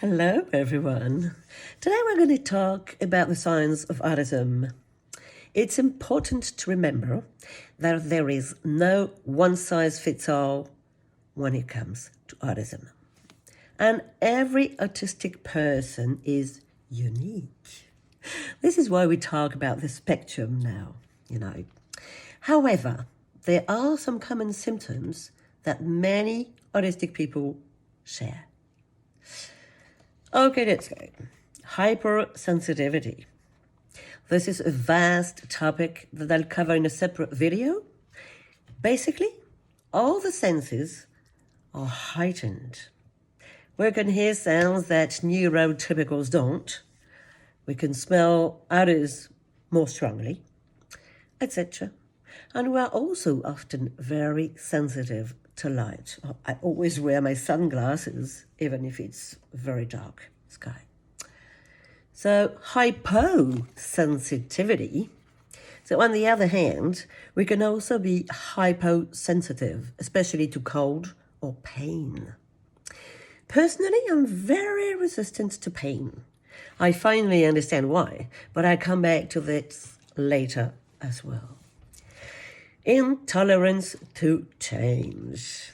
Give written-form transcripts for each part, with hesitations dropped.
Hello, everyone. Today we're going to talk about the science of autism. It's important to remember that there is no one-size-fits-all when it comes to autism. And every autistic person is unique. This is why we talk about the spectrum now. However, there are some common symptoms that many autistic people share. Okay, let's go. Hypersensitivity. This is a vast topic that I'll cover in a separate video. Basically, all the senses are heightened. We can hear sounds that neurotypicals don't. We can smell others more strongly, etc. And we are also often very sensitive to light. I always wear my sunglasses, even if it's very dark sky. So hyposensitivity. So on the other hand, we can also be hyposensitive, especially to cold or pain. Personally, I'm very resistant to pain. I finally understand why, but I'll come back to this later as well. Intolerance to change.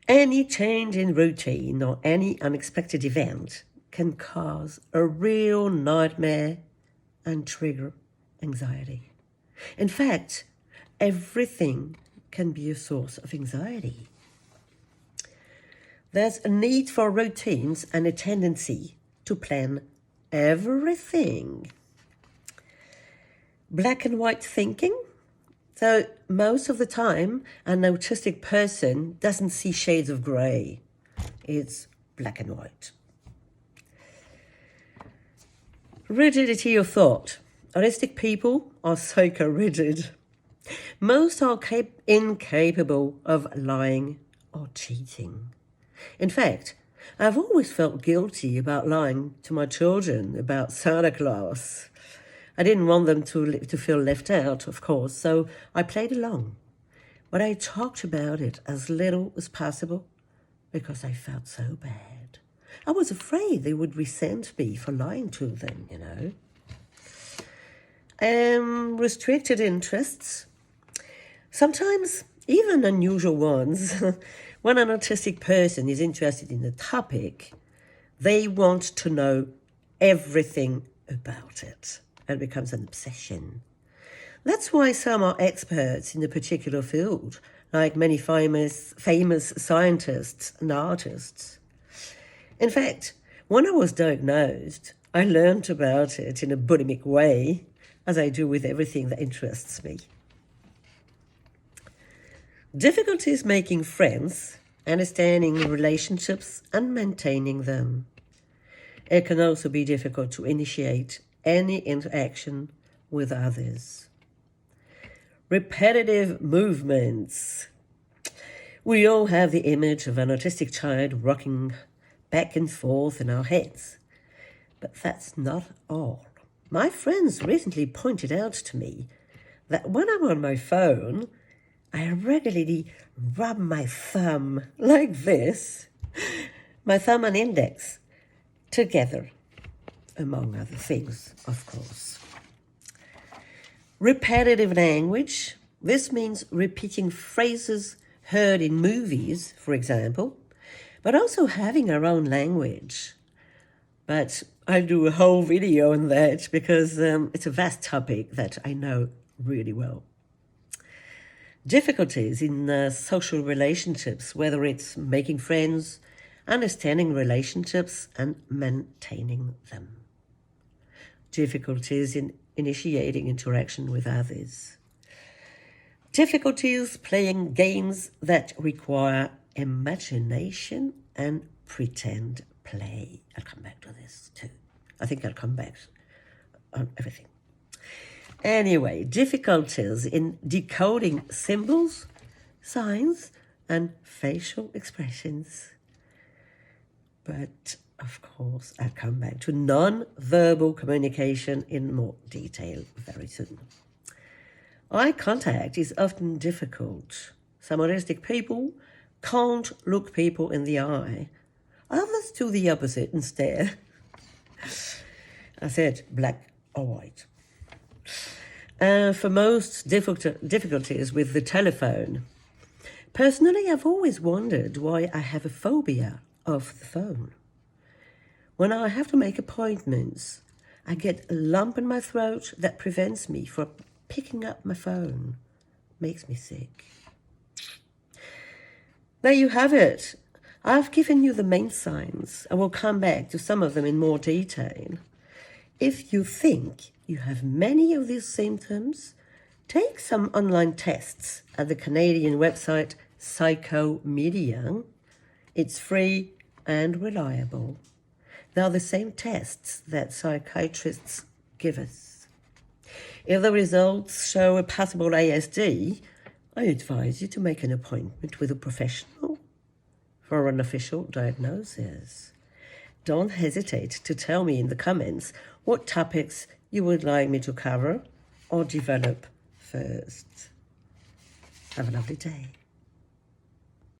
Any change in routine or any unexpected event can cause a real nightmare and trigger anxiety. In fact, everything can be a source of anxiety. There's a need for routines and a tendency to plan everything. Black and white thinking. So most of the time, an autistic person doesn't see shades of grey. It's black and white. Rigidity of thought. Autistic people are psycho-rigid. Most are incapable of lying or cheating. In fact, I've always felt guilty about lying to my children about Santa Claus. I didn't want them to feel left out, of course, so I played along. But I talked about it as little as possible because I felt so bad. I was afraid they would resent me for lying to them, Restricted interests. Sometimes even unusual ones. When an autistic person is interested in a topic, they want to know everything about it. And becomes an obsession. That's why some are experts in a particular field, like many famous scientists and artists. In fact, when I was diagnosed, I learned about it in a bulimic way, as I do with everything that interests me. Difficulties making friends, understanding relationships, and maintaining them. It can also be difficult to initiate any interaction with others. Repetitive movements. We all have the image of an autistic child rocking back and forth in our heads. But that's not all. My friends recently pointed out to me that when I'm on my phone, I regularly rub my thumb like this, my thumb and index, together. Among other things, of course. Repetitive language. This means repeating phrases heard in movies, for example, but also having our own language. But I'll do a whole video on that because it's a vast topic that I know really well. Difficulties in social relationships, whether it's making friends, understanding relationships, and maintaining them. Difficulties in initiating interaction with others. Difficulties playing games that require imagination and pretend play. I'll come back to this too. I think I'll come back on everything. Anyway, difficulties in decoding symbols, signs, and facial expressions. But of course, I'll come back to non-verbal communication in more detail very soon. Eye contact is often difficult. Some autistic people can't look people in the eye Others do the opposite and stare. I said black or white. For most difficulties with the telephone, personally, I've always wondered why I have a phobia of the phone. When I have to make appointments, I get a lump in my throat that prevents me from picking up my phone. Makes me sick. There you have it. I've given you the main signs. I will come back to some of them in more detail. If you think you have many of these symptoms, take some online tests at the Canadian website Psychomedia. It's free and reliable. They are the same tests that psychiatrists give us. If the results show a possible ASD, I advise you to make an appointment with a professional for an official diagnosis. Don't hesitate to tell me in the comments what topics you would like me to cover or develop first. Have a lovely day.